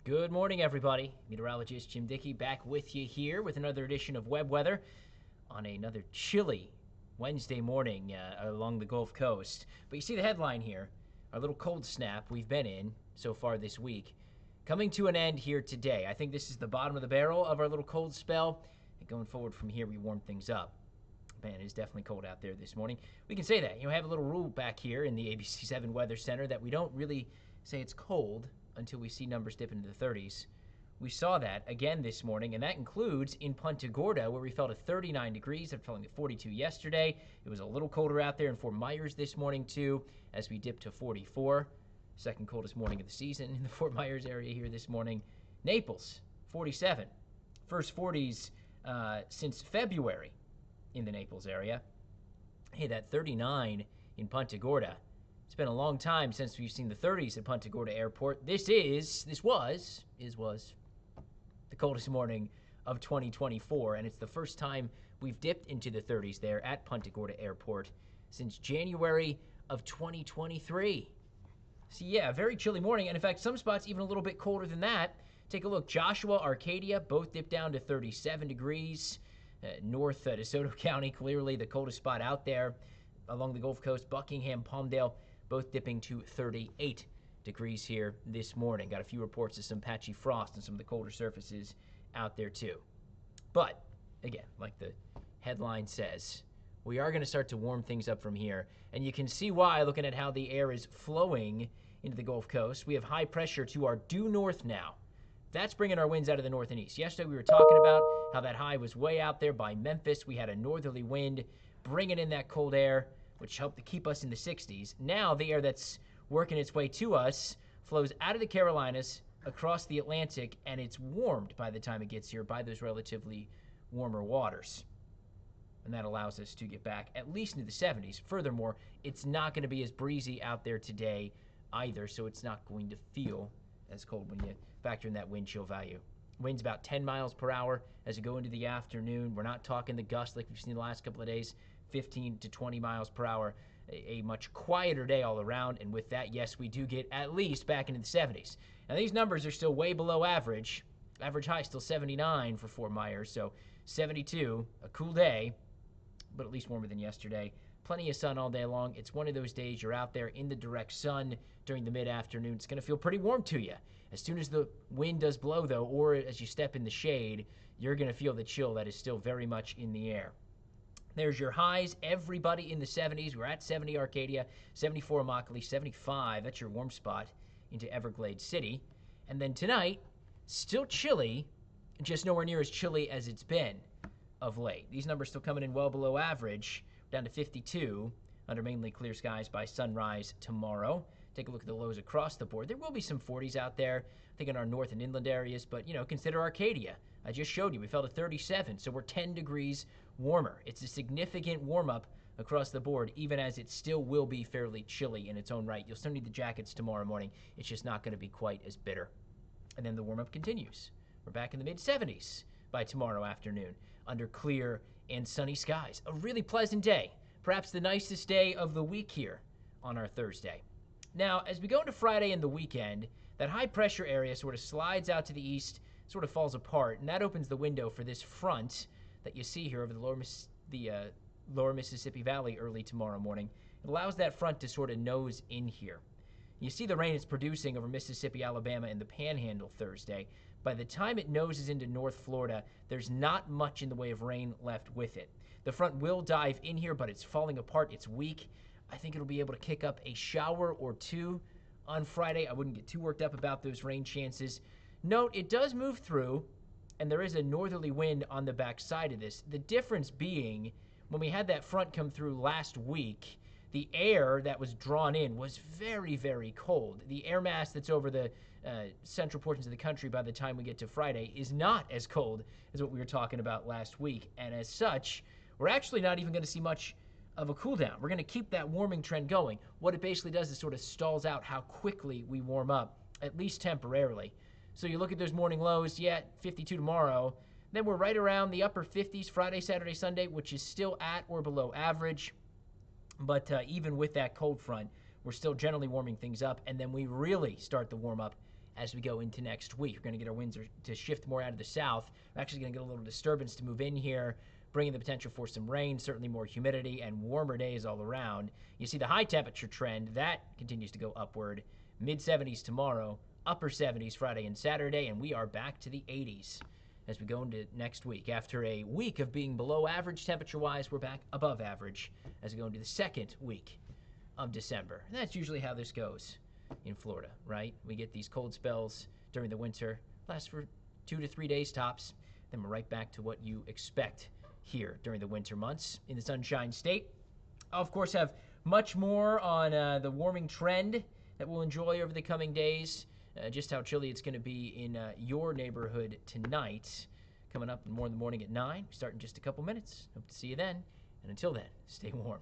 Good morning, everybody. Meteorologist Jim Dickey back with you here with another edition of Web Weather on another chilly Wednesday morning along the Gulf Coast. But you see the headline here, our little cold snap we've been in so far this week, coming to an end here today. I think this is the bottom of the barrel of our little cold spell. And going forward from here, we warm things up. Man, it is definitely cold out there this morning. We can say that. I have a little rule back here in the ABC7 Weather Center that we don't really say it's cold until we see numbers dip into the 30s. We saw that again this morning, and that includes in Punta Gorda, where we felt at 39 degrees after feeling at 42 yesterday. It was a little colder out there in Fort Myers this morning, too, as we dipped to 44. Second coldest morning of the season in the Fort Myers area here this morning. Naples, 47. First 40s since February in the Naples area. Hey, that 39 in Punta Gorda. It's been a long time since we've seen the 30s at Punta Gorda Airport. This was the coldest morning of 2024, and it's the first time we've dipped into the 30s there at Punta Gorda Airport since January of 2023. So yeah, very chilly morning, and in fact, some spots even a little bit colder than that. Take a look. Joshua, Arcadia, both dipped down to 37 degrees. North DeSoto County, clearly the coldest spot out there along the Gulf Coast. Buckingham, Palmdale, both dipping to 38 degrees here this morning. Got a few reports of some patchy frost and some of the colder surfaces out there too. But, again, like the headline says, we are going to start to warm things up from here. And you can see why, looking at how the air is flowing into the Gulf Coast. We have high pressure to our due north now. That's bringing our winds out of the north and east. Yesterday we were talking about how that high was way out there by Memphis. We had a northerly wind bringing in that cold air, which helped to keep us in the 60s. Now the air that's working its way to us flows out of the Carolinas across the Atlantic, and it's warmed by the time it gets here by those relatively warmer waters. And that allows us to get back at least into the 70s. Furthermore, it's not going to be as breezy out there today either, so it's not going to feel as cold when you factor in that wind chill value. Winds about 10 miles per hour as you go into the afternoon. We're not talking the gust like we've seen the last couple of days, 15 to 20 miles per hour. A much quieter day all around, and with that, yes, we do get at least back into the 70s. Now, these numbers are still way below average. Average high still 79 for Fort Myers, so 72, a cool day, but at least warmer than yesterday. Plenty of sun all day long. It's one of those days you're out there in the direct sun during the mid-afternoon. It's going to feel pretty warm to you. As soon as the wind does blow, though, or as you step in the shade, you're going to feel the chill that is still very much in the air. There's your highs. Everybody in the 70s. We're at 70 Arcadia, 74 Immokalee, 75. That's your warm spot into Everglades City. And then tonight, still chilly, just nowhere near as chilly as it's been of late. These numbers still coming in well below average, down to 52 under mainly clear skies by sunrise tomorrow. Take a look at the lows across the board. There will be some 40s out there, I think in our north and inland areas, but, consider Arcadia. I just showed you, we fell to 37, so we're 10 degrees warmer. It's a significant warm-up across the board, even as it still will be fairly chilly in its own right. You'll still need the jackets tomorrow morning. It's just not going to be quite as bitter. And then the warm-up continues. We're back in the mid-70s by tomorrow afternoon under clear and sunny skies. A really pleasant day, perhaps the nicest day of the week here on our Thursday. Now, as we go into Friday and the weekend, that high-pressure area sort of slides out to the east, sort of falls apart, and that opens the window for this front that you see here over the lower Mississippi Valley early tomorrow morning. It allows that front to sort of nose in here. You see the rain it's producing over Mississippi, Alabama, and the Panhandle Thursday. By the time it noses into North Florida, there's not much in the way of rain left with it. The front will dive in here, but it's falling apart. It's weak. I think it'll be able to kick up a shower or two on Friday. I wouldn't get too worked up about those rain chances. Note, it does move through, and there is a northerly wind on the back side of this. The difference being, when we had that front come through last week, the air that was drawn in was very, very cold. The air mass that's over the central portions of the country by the time we get to Friday is not as cold as what we were talking about last week. And as such, we're actually not even going to see much of a cool down. We're going to keep that warming trend going. What it basically does is sort of stalls out how quickly we warm up, at least temporarily. So you look at those morning lows, 52 tomorrow. Then we're right around the upper 50s Friday, Saturday, Sunday, which is still at or below average. But even with that cold front, we're still generally warming things up. And then we really start the warm up as we go into next week. We're going to get our winds to shift more out of the south. We're actually going to get a little disturbance to move in here, bringing the potential for some rain, certainly more humidity, and warmer days all around. You see the high temperature trend, that continues to go upward. Mid-70s tomorrow, upper 70s Friday and Saturday, and we are back to the 80s as we go into next week. After a week of being below average temperature-wise, we're back above average as we go into the second week of December. And that's usually how this goes in Florida, right? We get these cold spells during the winter, last for 2 to 3 days tops, then we're right back to what you expect here during the winter months in the Sunshine State. I'll, of course, have much more on the warming trend that we'll enjoy over the coming days, just how chilly it's going to be in your neighborhood tonight. Coming up more in the morning at 9. We start in just a couple minutes. Hope to see you then. And until then, stay warm.